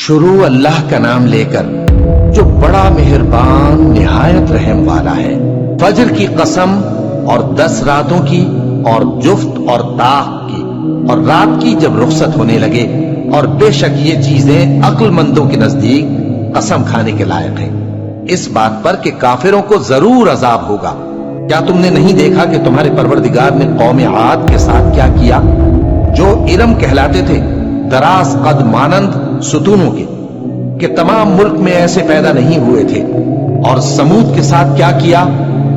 شروع اللہ کا نام لے کر جو بڑا مہربان نہایت رحم والا ہے۔ فجر کی قسم اور 10 راتوں کی اور جفت اور طاق کی اور رات کی جب رخصت ہونے لگے، اور بے شک یہ چیزیں عقل مندوں کے نزدیک قسم کھانے کے لائق ہیں، اس بات پر کہ کافروں کو ضرور عذاب ہوگا۔ کیا تم نے نہیں دیکھا کہ تمہارے پروردگار نے قوم عاد کے ساتھ کیا کیا، جو ارم کہلاتے تھے، دراز قد مانند ستونوں کے، کہ تمام ملک میں ایسے پیدا نہیں ہوئے تھے؟ اور سمود کے ساتھ کیا کیا،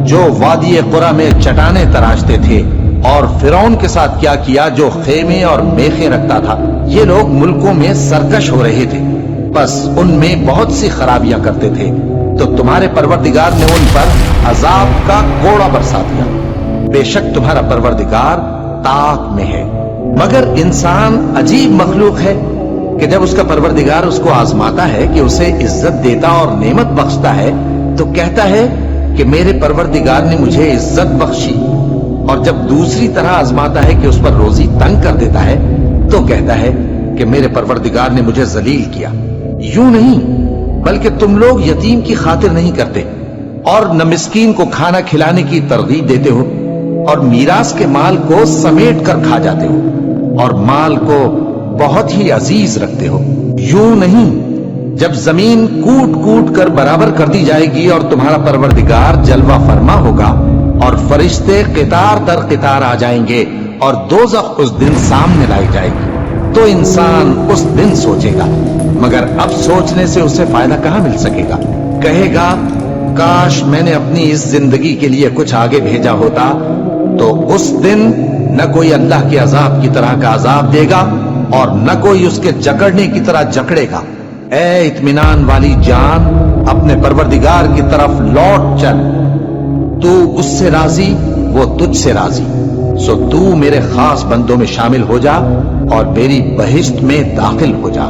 جو وادی قرا میں چٹانیں تراشتے تھے؟ اور فرعون کے ساتھ کیا کیا، جو خیمے اور میخیں رکھتا تھا؟ یہ لوگ ملکوں میں سرکش ہو رہے تھے، بس ان میں بہت سی خرابیاں کرتے تھے، تو تمہارے پروردگار نے ان پر عذاب کا کوڑا برسا دیا۔ بے شک تمہارا پروردگار طاق میں ہے۔ مگر انسان عجیب مخلوق ہے کہ جب اس کا پروردگار اس کو آزماتا ہے کہ اسے عزت دیتا اور نعمت بخشتا ہے تو کہتا ہے کہ میرے پروردگار نے مجھے عزت بخشی، اور جب دوسری طرح آزماتا ہے کہ اس پر روزی تنگ کر دیتا ہے تو کہتا ہے کہ میرے پروردگار نے مجھے ذلیل کیا۔ یوں نہیں، بلکہ تم لوگ یتیم کی خاطر نہیں کرتے، اور نہ مسکین کو کھانا کھلانے کی ترغیب دیتے ہو، اور میراث کے مال کو سمیٹ کر کھا جاتے ہو، اور مال کو بہت ہی عزیز رکھتے ہو۔ یوں نہیں، جب زمین کوٹ کوٹ کر برابر کر دی جائے گی اور تمہارا پروردگار جلوہ فرما ہوگا اور فرشتے قطار در قطار آ جائیں گے اور دوزخ اس دن سامنے لائی جائے گی، تو انسان اس دن سوچے گا، مگر اب سوچنے سے اسے فائدہ کہاں مل سکے گا؟ کہے گا کاش میں نے اپنی اس زندگی کے لیے کچھ آگے بھیجا ہوتا، تو اس دن نہ کوئی اللہ کے عذاب کی طرح کا عذاب دے گا اور نہ کوئی اس کے جکڑنے کی طرح جکڑے گا۔ اے اطمینان والی جان، اپنے پروردگار کی طرف لوٹ چل، تو اس سے راضی، وہ تجھ سے راضی، سو تو میرے خاص بندوں میں شامل ہو جا اور میری بہشت میں داخل ہو جا۔